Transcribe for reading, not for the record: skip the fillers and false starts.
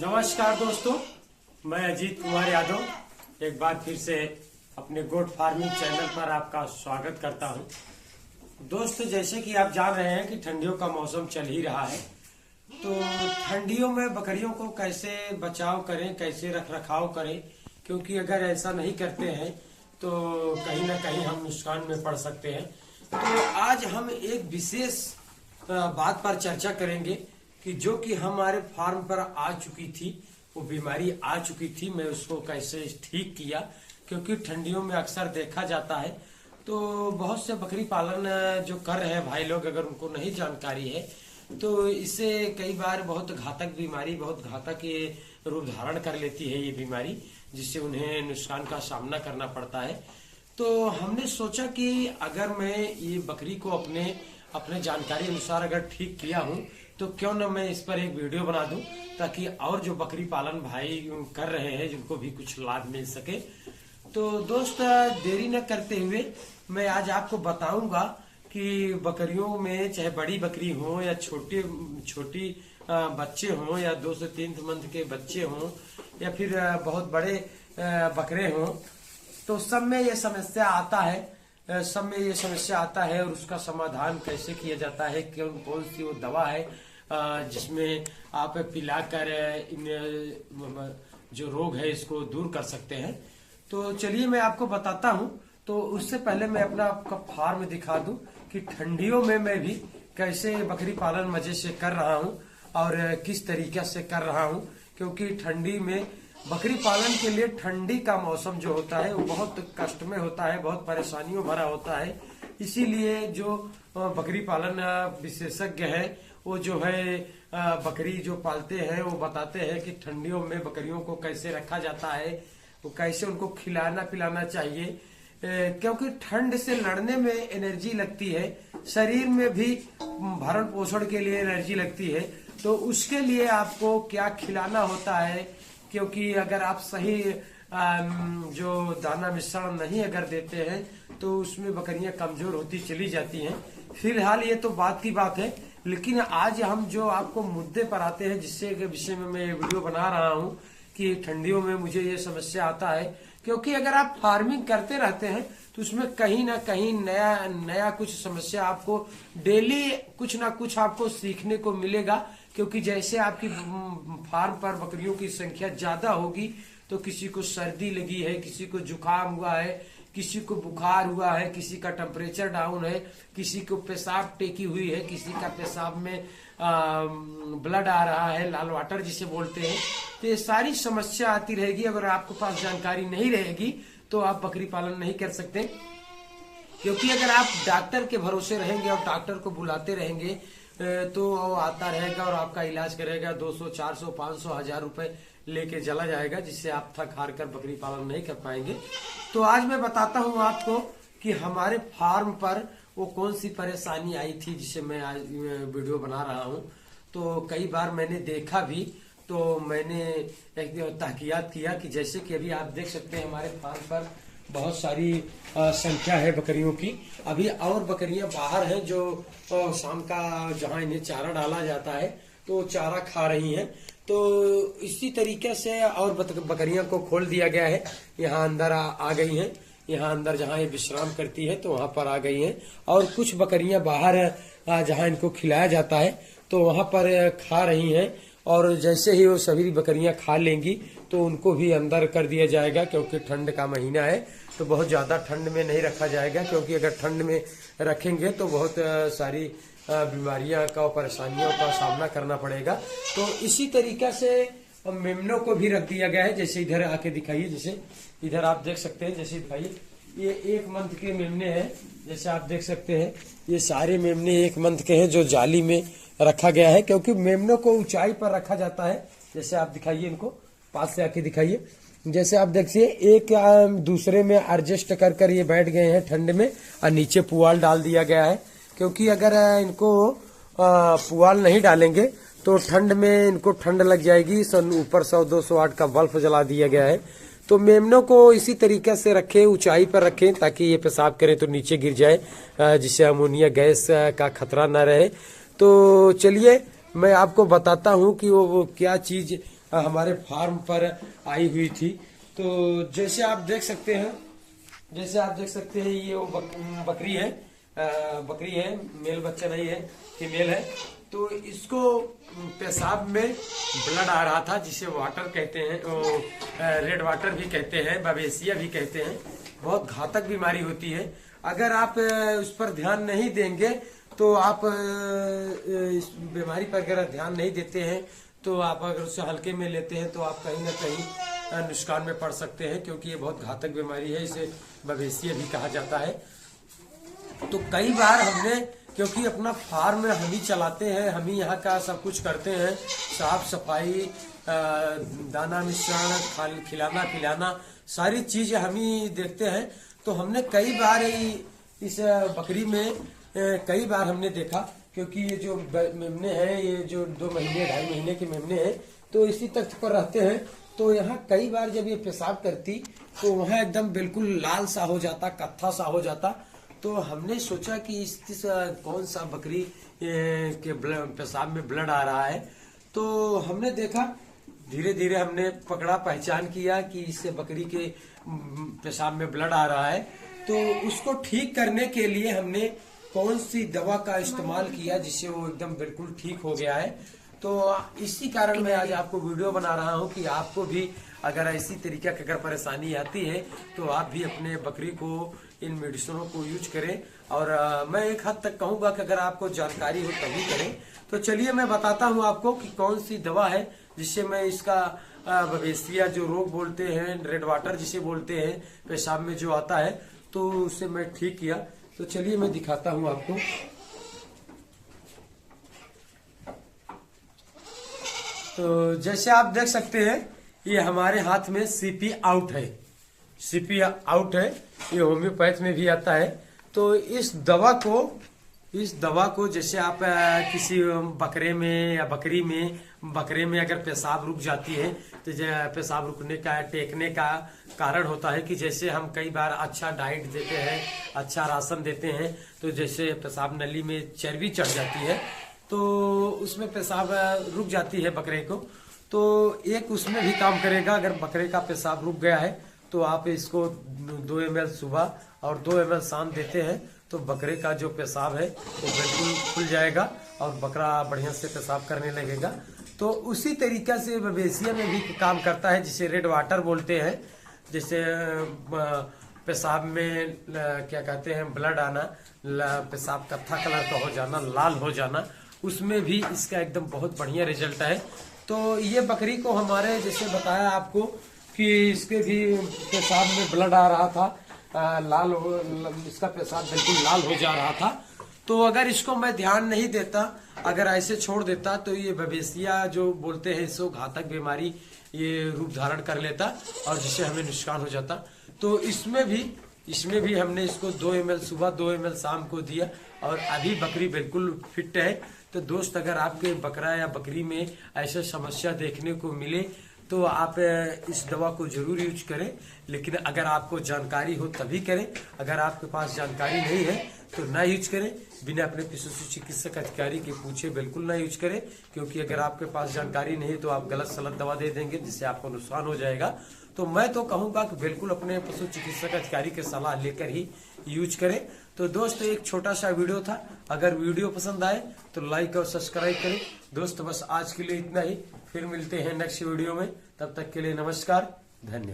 नमस्कार दोस्तों, मैं अजीत कुमार यादव एक बार फिर से अपने गोट फार्मिंग चैनल पर आपका स्वागत करता हूं। दोस्तों, जैसे कि आप जान रहे हैं कि ठंडियों का मौसम चल ही रहा है, तो ठंडियों में बकरियों को कैसे बचाव करें, कैसे रख रखाव करें, क्योंकि अगर ऐसा नहीं करते हैं तो कहीं ना कहीं हम नुकसान में पड़ सकते हैं। तो आज हम एक विशेष बात पर चर्चा करेंगे कि जो कि हमारे फार्म पर आ चुकी थी, वो बीमारी आ चुकी थी, मैं उसको कैसे ठीक किया। क्योंकि ठंडियों में अक्सर देखा जाता है तो बहुत से बकरी पालन जो कर रहे हैं भाई लोग, अगर उनको नहीं जानकारी है तो इससे कई बार बहुत घातक बीमारी, बहुत घातक ये रूप धारण कर लेती है ये बीमारी, जिससे उन्हें नुकसान का सामना करना पड़ता है। तो हमने सोचा कि अगर मैं ये बकरी को अपने जानकारी अनुसार अगर ठीक किया हूँ तो क्यों न मैं इस पर एक वीडियो बना दूं, ताकि और जो बकरी पालन भाई कर रहे हैं जिनको भी कुछ लाभ मिल सके। तो दोस्त, देरी न करते हुए मैं आज आपको बताऊंगा कि बकरियों में चाहे बड़ी बकरी हो या छोटी बच्चे हों या 2 से 3 मंथ के बच्चे हों या फिर बहुत बड़े बकरे हों, तो सब में ये समस्या आता है और उसका समाधान कैसे किया जाता है, कौन सी वो दवा है जिसमें आप पिलाकर इन जो रोग है इसको दूर कर सकते हैं। तो चलिए मैं आपको बताता हूं। तो उससे पहले मैं आपका फार्म दिखा दूं कि ठंडियों में मैं भी कैसे बकरी पालन मजे से कर रहा हूं और किस तरीके से कर रहा हूं। क्योंकि ठंडी में बकरी पालन के लिए ठंडी का मौसम जो होता है वो बहुत कष्ट में होता है, बहुत परेशानियों भरा होता है। इसीलिए जो बकरी पालन विशेषज्ञ है वो जो है बकरी जो पालते हैं वो बताते हैं कि ठंडियों में बकरियों को कैसे रखा जाता है, वो कैसे उनको खिलाना पिलाना चाहिए। क्योंकि ठंड से लड़ने में एनर्जी लगती है, शरीर में भी भरण पोषण के लिए एनर्जी लगती है, तो उसके लिए आपको क्या खिलाना होता है। क्योंकि अगर आप सही जो दाना मिश्रण नहीं अगर देते हैं तो उसमें बकरियां कमजोर होती चली जाती हैं। फिलहाल ये तो बात की बात है, लेकिन आज हम जो आपको मुद्दे पर आते हैं, जिससे के विषय में मैं वीडियो बना रहा हूं कि ठंडियों में मुझे ये समस्या आता है। क्योंकि अगर आप फार्मिंग करते रहते हैं तो उसमें कहीं ना कहीं नया कुछ समस्या आपको डेली कुछ ना कुछ आपको सीखने को मिलेगा। क्योंकि जैसे आपकी फार्म पर बकरियों की संख्या ज्यादा होगी तो किसी को सर्दी लगी है, किसी को जुकाम हुआ है, किसी को बुखार हुआ है, किसी का टेम्परेचर डाउन है, किसी को पेशाब टेकी हुई है, किसी का पेशाब में ब्लड आ रहा है, लाल वाटर जिसे बोलते हैं। तो ये सारी समस्या आती रहेगी। अगर आपके पास जानकारी नहीं रहेगी तो आप बकरी पालन नहीं कर सकते। क्योंकि अगर आप डॉक्टर के भरोसे रहेंगे और डॉक्टर को बुलाते रहेंगे तो वो आता रहेगा और आपका इलाज करेगा, 200, 400, 500, 1000 रुपए लेके चला जाएगा, जिससे आप थक हार कर बकरी पालन नहीं कर पाएंगे। तो आज मैं बताता हूं आपको कि हमारे फार्म पर वो कौन सी परेशानी आई थी जिसे मैं आज वीडियो बना रहा हूं। तो कई बार मैंने देखा भी, तो मैंने एक तहकीकात किया कि जैसे कि अभी आप देख सकते हैं हमारे फार्म पर बहुत सारी संख्या है बकरियों की। अभी और बकरियां बाहर हैं जो शाम का जहां इन्हें चारा डाला जाता है तो चारा खा रही हैं। तो इसी तरीके से और बकरियां को खोल दिया गया है, यहाँ अंदर आ गई हैं। यहाँ अंदर जहाँ ये विश्राम करती है तो वहां पर आ गई हैं। और कुछ बकरियां बाहर जहाँ इनको खिलाया जाता है तो वहां पर खा रही हैं। और जैसे ही वो सभी बकरियां खा लेंगी तो उनको भी अंदर कर दिया जाएगा। क्योंकि ठंड का महीना है तो बहुत ज्यादा ठंड में नहीं रखा जाएगा। क्योंकि अगर ठंड में रखेंगे तो बहुत सारी बीमारियां का और परेशानियों का सामना करना पड़ेगा। तो इसी तरीके से मेमनों को भी रख दिया गया है। जैसे इधर आके दिखाइए, जैसे इधर आप देख सकते हैं, जैसे दिखाइए, ये 1 मंथ के मेमने हैं। जैसे आप देख सकते हैं ये सारे मेमने 1 मंथ के हैं जो जाली में रखा गया है। क्योंकि मेमनों को ऊंचाई पर रखा जाता है। जैसे आप दिखाइए, इनको पास से आके दिखाइए। जैसे आप देखिए एक दूसरे में एडजस्ट कर ये बैठ गए हैं ठंड में, और नीचे पुआल डाल दिया गया है। क्योंकि अगर इनको पुआल नहीं डालेंगे तो ठंड में इनको ठंड लग जाएगी। ऊपर 100-200 वाट का बल्ब जला दिया गया है। तो मेमनों को इसी तरीके से रखें, ऊंचाई पर रखें, ताकि ये पेशाब करें तो नीचे गिर जाए, जिससे अमोनिया गैस का खतरा न रहे। तो चलिए मैं आपको बताता हूं कि वो क्या चीज हमारे फार्म पर आई हुई थी। तो जैसे आप देख सकते हैं ये वो बकरी है, मेल बच्चा नहीं है, फीमेल है। तो इसको पेशाब में ब्लड आ रहा था, जिसे वाटर कहते हैं, रेड वाटर भी कहते हैं, बवेसिया भी कहते हैं। बहुत घातक बीमारी होती है। अगर आप उस पर ध्यान नहीं देंगे तो आप इस बीमारी पर अगर ध्यान नहीं देते हैं तो आप अगर उसे हल्के में लेते हैं तो आप कहीं ना कहीं नुकसान में पड़ सकते हैं, क्योंकि ये बहुत घातक बीमारी है। इसे बवेसिया भी कहा जाता है। तो कई बार हमने, क्योंकि अपना फार्म हम ही चलाते हैं, हम ही यहाँ का सब कुछ करते हैं, साफ सफाई, दाना मिश्रण, खिलाना पिलाना, सारी चीजें हम ही देखते हैं। तो हमने कई बार इस बकरी में कई बार हमने देखा, क्योंकि ये जो मेमने हैं, ये जो 2 महीने 2.5 महीने के मेमने हैं, तो इसी तख्त पर रहते हैं। तो यहाँ कई बार जब ये पेशाब करती तो वहाँ एकदम बिल्कुल लाल सा हो जाता, कत्था सा हो जाता। तो हमने सोचा कि इस कौन सा बकरी के पेशाब में ब्लड आ रहा है। तो हमने देखा, धीरे धीरे हमने पकड़ा, पहचान किया कि इससे बकरी के पेशाब में ब्लड आ रहा है। तो उसको ठीक करने के लिए हमने कौन सी दवा का इस्तेमाल किया जिससे वो एकदम बिल्कुल ठीक हो गया है। तो इसी कारण मैं आज आपको वीडियो बना रहा हूँ कि आपको भी अगर ऐसी तरीके की अगर परेशानी आती है तो आप भी अपने बकरी को इन मेडिसिनों को यूज करें। और मैं एक हद तक कहूंगा कि अगर आपको जानकारी हो तभी करें। तो चलिए मैं बताता हूं आपको कि कौन सी दवा है जिससे मैं इसका बवेसिया जो रोग बोलते हैं, रेड वाटर जिसे बोलते हैं, पेशाब में जो आता है, तो उसे मैं ठीक किया। तो चलिए मैं दिखाता हूं आपको। तो जैसे आप देख सकते हैं ये हमारे हाथ में सीपी आउट है, सीपी आउट है, ये होम्योपैथ में भी आता है। तो इस दवा को जैसे आप किसी बकरे में या बकरे में अगर पेशाब रुक जाती है तो पेशाब रुकने का, टेकने का कारण होता है कि जैसे हम कई बार अच्छा डाइट देते हैं, अच्छा राशन देते हैं, तो जैसे पेशाब नली में चर्बी चढ़ जाती है तो उसमें पेशाब रुक जाती है बकरे को। तो एक उसमें भी काम करेगा। अगर बकरे का पेशाब रुक गया है तो आप इसको 2 ml सुबह और 2 ml शाम देते हैं तो बकरे का जो पेशाब है वो बिल्कुल खुल जाएगा और बकरा बढ़िया से पेशाब करने लगेगा। तो उसी तरीका से बवेसिया में भी काम करता है, जिसे रेड वाटर बोलते हैं। जैसे पेशाब में क्या कहते हैं, ब्लड आना, पेशाब कत्था कलर का हो जाना, लाल हो जाना, उसमें भी इसका एकदम बहुत बढ़िया रिजल्ट है। तो ये बकरी को हमारे जैसे बताया आपको कि इसके भी पेशाब में ब्लड आ रहा था, इसका पेशाब बिल्कुल लाल हो जा रहा था। तो अगर इसको मैं ध्यान नहीं देता, अगर ऐसे छोड़ देता तो ये बवेसिया जो बोलते हैं इसको घातक बीमारी ये रूप धारण कर लेता और जिससे हमें नुकसान हो जाता। तो इसमें भी हमने इसको 2 ml सुबह 2 ml शाम को दिया और अभी बकरी बिल्कुल फिट है। तो दोस्त, अगर आपके बकरा या बकरी में ऐसा समस्या देखने को मिले तो आप इस दवा को जरूर यूज करें, लेकिन अगर आपको जानकारी हो तभी करें। अगर आपके पास जानकारी नहीं है तो ना यूज करें, बिना अपने पशु चिकित्सक अधिकारी के पूछे बिल्कुल ना यूज करें, क्योंकि अगर आपके पास जानकारी नहीं तो आप गलत सलत दवा दे देंगे जिससे आपको नुकसान हो जाएगा। तो मैं तो कहूंगा कि बिल्कुल अपने पशु चिकित्सक अधिकारी की सलाह लेकर ही यूज करें। तो दोस्त, एक छोटा सा वीडियो था। अगर वीडियो पसंद आए तो लाइक और सब्सक्राइब करें। दोस्त, बस आज के लिए इतना ही, फिर मिलते हैं नेक्स्ट वीडियो में। तब तक के लिए नमस्कार, धन्यवाद।